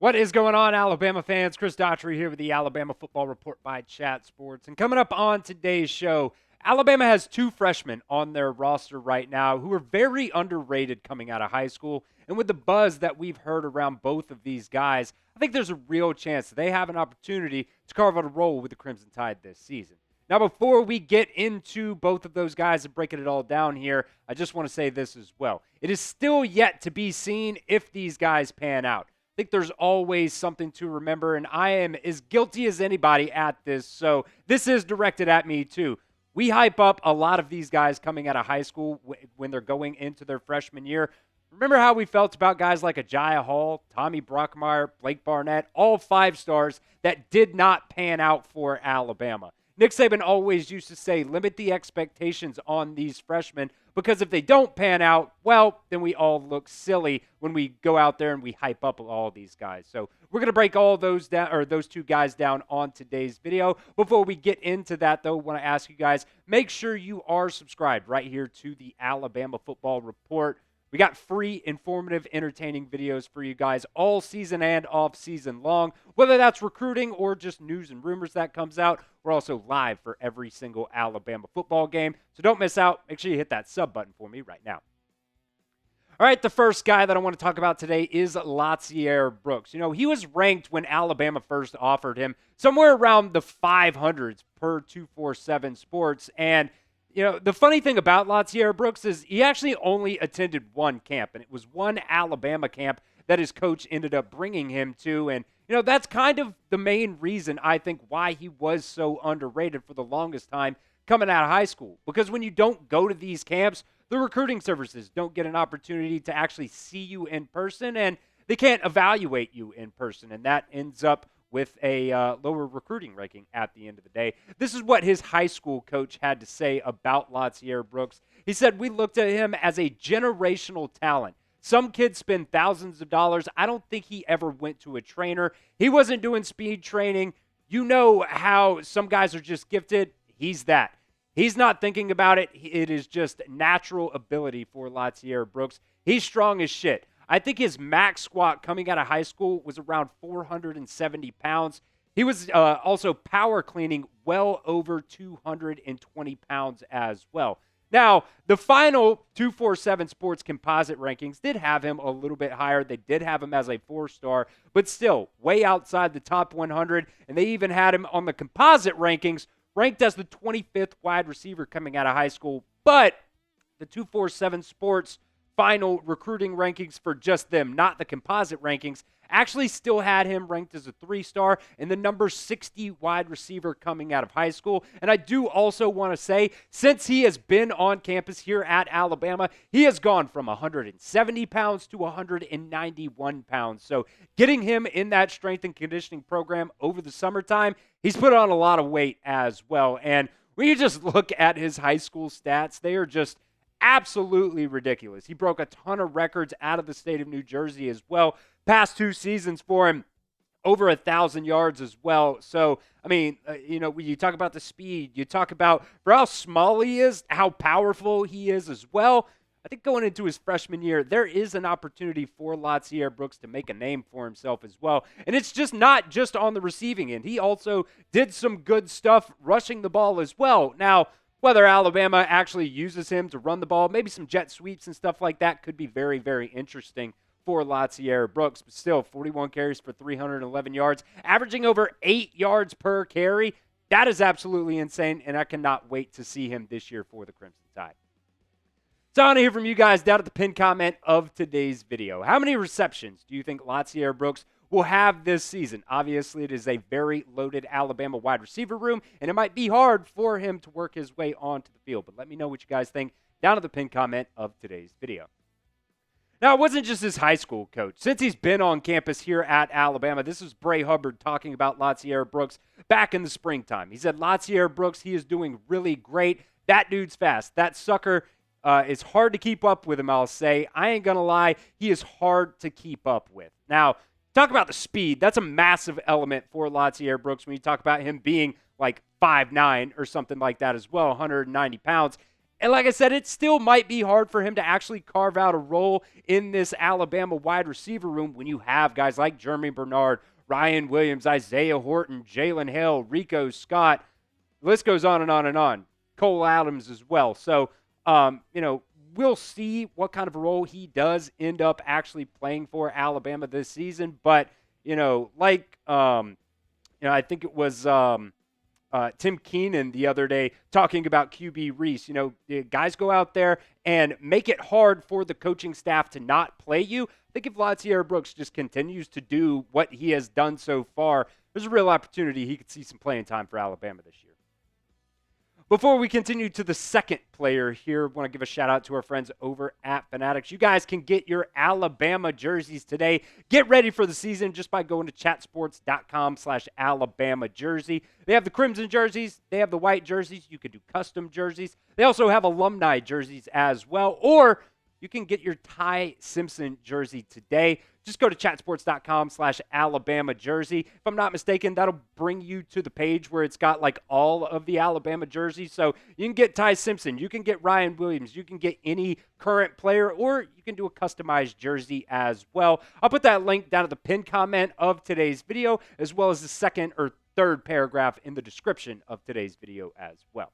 What is going on, Alabama fans? Chris Daughtry here with the Alabama Football Report by Chat Sports. And coming up on today's show, Alabama has two freshmen on their roster right now who are very underrated coming out of high school. And with the buzz that we've heard around both of these guys, I think there's a real chance that they have an opportunity to carve out a role with the Crimson Tide this season. Now, before we get into both of those guys and breaking it all down here, I just want to say this as well. It is still yet to be seen if these guys pan out. I think there's always something to remember, and I am as guilty as anybody at this, so this is directed at me too. We hype up a lot of these guys coming out of high school when they're going into their freshman year. Remember how we felt about guys like Agiya Hall, Tommy Brockmeyer, Blake Barnett, all 5 stars that did not pan out for Alabama. Nick Saban always used to say, limit the expectations on these freshmen, because if they don't pan out, well, then we all look silly when we go out there and we hype up all these guys. So we're going to break all those down, or those two guys down on today's video. Before we get into that, though, I want to ask you guys, make sure you are subscribed right here to the Alabama Football Report. We got free, informative, entertaining videos for you guys all season and off season long, whether that's recruiting or just news and rumors that comes out. We're also live for every single Alabama football game, so don't miss out. Make sure you hit that sub button for me right now. All right, the first guy that I want to talk about today is Lotzeir Brooks. You know, he was ranked when Alabama first offered him somewhere around the 500s per 247 Sports, and you know, the funny thing about Lotzeir Brooks is he actually only attended one camp, and it was one Alabama camp that his coach ended up bringing him to. And, you know, that's kind of the main reason, I think, why he was so underrated for the longest time coming out of high school. Because when you don't go to these camps, the recruiting services don't get an opportunity to actually see you in person, and they can't evaluate you in person. And that ends up with a lower recruiting ranking at the end of the day. This is what his high school coach had to say about Lotzeir Brooks. He said, we looked at him as a generational talent. Some kids spend thousands of dollars. I don't think he ever went to a trainer. He wasn't doing speed training. You know how some guys are just gifted. He's that. He's not thinking about it. It is just natural ability for Lotzeir Brooks. He's strong as shit. I think his max squat coming out of high school was around 470 pounds. He was also power cleaning well over 220 pounds as well. Now, the final 247 Sports composite rankings did have him a little bit higher. They did have him as a 4-star, but still way outside the top 100. And they even had him on the composite rankings ranked as the 25th wide receiver coming out of high school. But the 247 Sports final recruiting rankings for just them, not the composite rankings, actually still had him ranked as a 3-star and the number 60 wide receiver coming out of high school. And I do also want to say, since he has been on campus here at Alabama, he has gone from 170 pounds to 191 pounds. So getting him in that strength and conditioning program over the summertime, he's put on a lot of weight as well. And when you just look at his high school stats, they are just absolutely ridiculous. He broke a ton of records out of the state of New Jersey as well. Past 2 seasons for him, over 1,000 yards as well. So, I mean, you know, when you talk about the speed, you talk about for how small he is, how powerful he is as well. I think going into his freshman year, there is an opportunity for Lotzeir Brooks to make a name for himself as well. And it's just not just on the receiving end. He also did some good stuff rushing the ball as well. Now, whether Alabama actually uses him to run the ball, maybe some jet sweeps and stuff like that could be very, very interesting for Lotzeir Brooks. But still, 41 carries for 311 yards, averaging over 8 yards per carry. That is absolutely insane, and I cannot wait to see him this year for the Crimson Tide. So I want to hear from you guys down at the pinned comment of today's video. How many receptions do you think Lotzeir Brooks will have this season? Obviously, it is a very loaded Alabama wide receiver room, and it might be hard for him to work his way onto the field. But let me know what you guys think down at the pinned comment of today's video. Now, it wasn't just his high school coach. Since he's been on campus here at Alabama, this is Bray Hubbard talking about Lotzeir Brooks back in the springtime. He said, Lotzeir Brooks, he is doing really great. That dude's fast. That sucker is hard to keep up with him, I'll say. I ain't going to lie. He is hard to keep up with. Now, talk about the speed. That's a massive element for Lotzeir Brooks when you talk about him being like 5'9" or something like that as well, 190 pounds. And like I said, it still might be hard for him to actually carve out a role in this Alabama wide receiver room when you have guys like Jeremy Bernard, Ryan Williams, Isaiah Horton, Jalen Hale, Rico Scott. The list goes on and on and on. Cole Adams as well. So, we'll see what kind of a role he does end up actually playing for Alabama this season. But, I think it was Tim Keenan the other day talking about QB Reese. Guys go out there and make it hard for the coaching staff to not play you. I think if Lotzeir Brooks just continues to do what he has done so far, there's a real opportunity he could see some playing time for Alabama this year. Before we continue to the second player here, I want to give a shout out to our friends over at Fanatics. You guys can get your Alabama jerseys today. Get ready for the season just by going to chatsports.com/Alabama jersey. They have the crimson jerseys. They have the white jerseys. You can do custom jerseys. They also have alumni jerseys as well. Or you can get your Ty Simpson jersey today. Just go to chatsports.com/Alabama jersey. If I'm not mistaken, that'll bring you to the page where it's got like all of the Alabama jerseys. So you can get Ty Simpson, you can get Ryan Williams, you can get any current player, or you can do a customized jersey as well. I'll put that link down at the pinned comment of today's video, as well as the second or third paragraph in the description of today's video as well.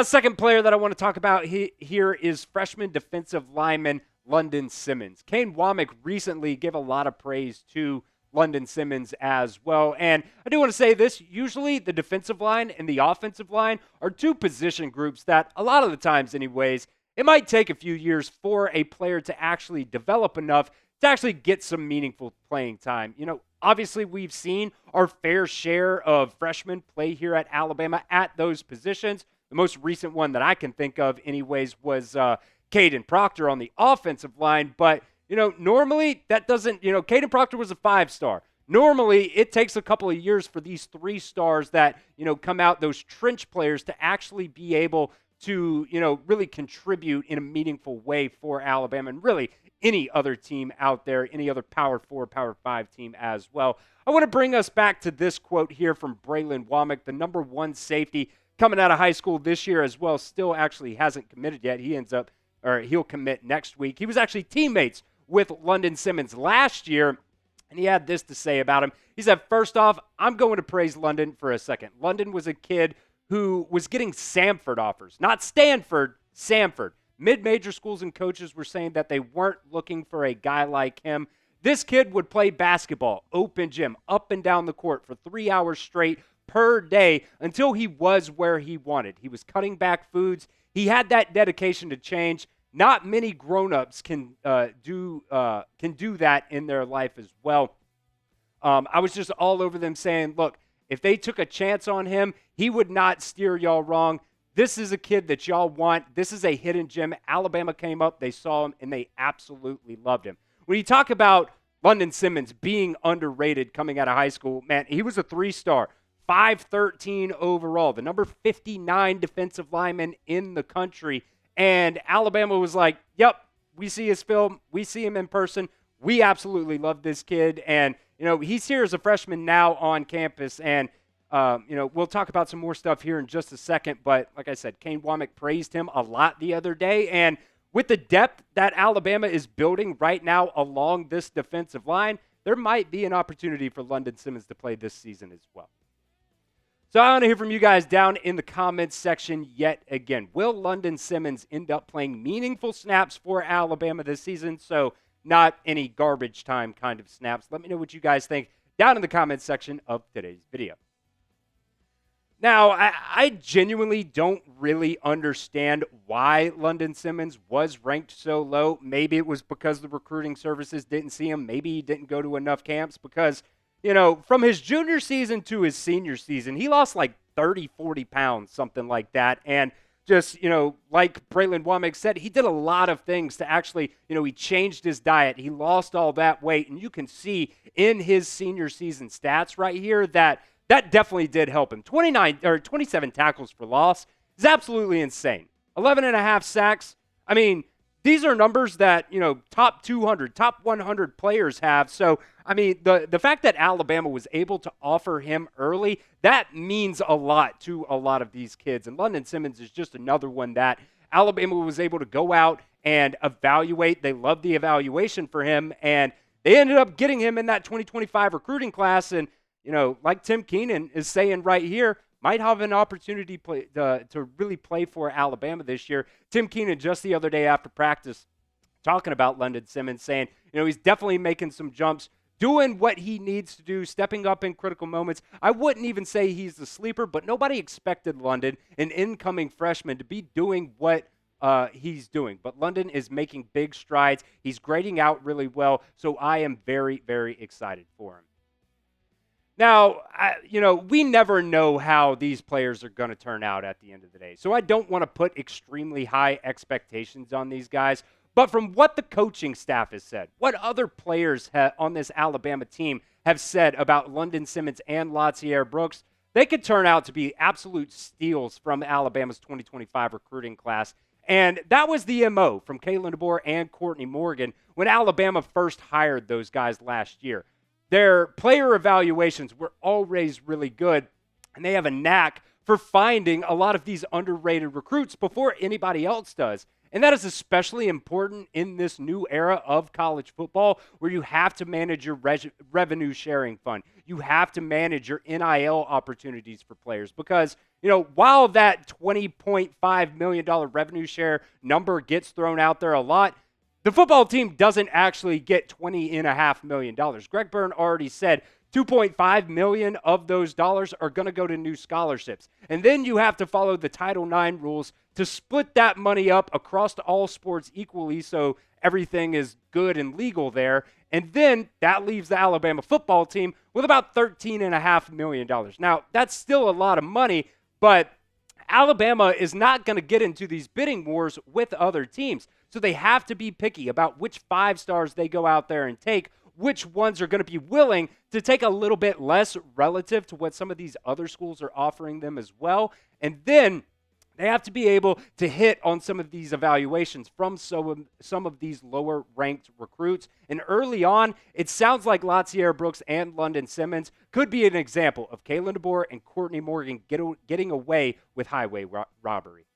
Second player that I want to talk about here is freshman defensive lineman London Simmons. Kane Womack recently gave a lot of praise to London Simmons as well. And I do want to say this, usually the defensive line and the offensive line are two position groups that a lot of the times anyways, it might take a few years for a player to actually develop enough to actually get some meaningful playing time. Obviously we've seen our fair share of freshmen play here at Alabama at those positions. The most recent one that I can think of anyways was Caden Proctor on the offensive line. But, normally that doesn't, Caden Proctor was a 5-star. Normally it takes a couple of years for these 3 stars that, come out, those trench players, to actually be able to, really contribute in a meaningful way for Alabama and really any other team out there, any other Power 4, Power 5 team as well. I want to bring us back to this quote here from Braylon Womack, the number 1 safety coming out of high school this year as well. Still actually hasn't committed yet. He'll commit next week. He was actually teammates with London Simmons last year, and he had this to say about him. He said, first off, I'm going to praise London for a second. London was a kid who was getting Samford offers, not Stanford, Samford. Mid-major schools and coaches were saying that they weren't looking for a guy like him. This kid would play basketball, open gym, up and down the court for 3 hours straight per day until he was where he wanted. He was cutting back foods. He had that dedication to change. Not many grown-ups can do that in their life as well. I was just all over them saying, look, if they took a chance on him, he would not steer y'all wrong. This is a kid that y'all want. This is a hidden gem. Alabama came up, they saw him, and they absolutely loved him. When you talk about London Simmons being underrated coming out of high school, man, he was a 3-star. 5'13" overall, the number 59 defensive lineman in the country. And Alabama was like, yep, we see his film. We see him in person. We absolutely love this kid. And, he's here as a freshman now on campus. And, we'll talk about some more stuff here in just a second. But like I said, Kane Womack praised him a lot the other day. And with the depth that Alabama is building right now along this defensive line, there might be an opportunity for London Simmons to play this season as well. So I want to hear from you guys down in the comments section yet again. Will London Simmons end up playing meaningful snaps for Alabama this season? So not any garbage time kind of snaps. Let me know what you guys think down in the comments section of today's video. Now, I genuinely don't really understand why London Simmons was ranked so low. Maybe it was because the recruiting services didn't see him. Maybe he didn't go to enough camps because from his junior season to his senior season, he lost like 30, 40 pounds, something like that. And just, like Braylon Womack said, he did a lot of things to actually, he changed his diet. He lost all that weight. And you can see in his senior season stats right here that definitely did help him. 27 tackles for loss is absolutely insane. 11 and a half sacks. I mean, these are numbers that, top 200, top 100 players have. So, I mean, the fact that Alabama was able to offer him early, that means a lot to a lot of these kids. And London Simmons is just another one that Alabama was able to go out and evaluate. They loved the evaluation for him, and they ended up getting him in that 2025 recruiting class. And, like Tim Keenan is saying right here, might have an opportunity to really play for Alabama this year. Tim Keenan just the other day after practice talking about London Simmons, saying, he's definitely making some jumps, doing what he needs to do, stepping up in critical moments. I wouldn't even say he's the sleeper, but nobody expected London, an incoming freshman, to be doing what he's doing. But London is making big strides. He's grading out really well, so I am very, very excited for him. Now, we never know how these players are going to turn out at the end of the day. So I don't want to put extremely high expectations on these guys. But from what the coaching staff has said, what other players on this Alabama team have said about London Simmons and Lotzeir Brooks, they could turn out to be absolute steals from Alabama's 2025 recruiting class. And that was the MO from Kalen DeBoer and Courtney Morgan when Alabama first hired those guys last year. Their player evaluations were always really good, and they have a knack for finding a lot of these underrated recruits before anybody else does. And that is especially important in this new era of college football where you have to manage your revenue sharing fund. You have to manage your NIL opportunities for players because, while that $20.5 million revenue share number gets thrown out there a lot, the football team doesn't actually get $20.5 million. Greg Byrne already said $2.5 million of those dollars are going to go to new scholarships. And then you have to follow the Title IX rules to split that money up across all sports equally so everything is good and legal there. And then that leaves the Alabama football team with about $13.5 million. Now, that's still a lot of money, but Alabama is not going to get into these bidding wars with other teams. So they have to be picky about which 5 stars they go out there and take, which ones are going to be willing to take a little bit less relative to what some of these other schools are offering them as well. And then they have to be able to hit on some of these evaluations from some of these lower-ranked recruits. And early on, it sounds like Lotzeir Brooks and London Simmons could be an example of Kalen DeBoer and Courtney Morgan getting away with highway robbery.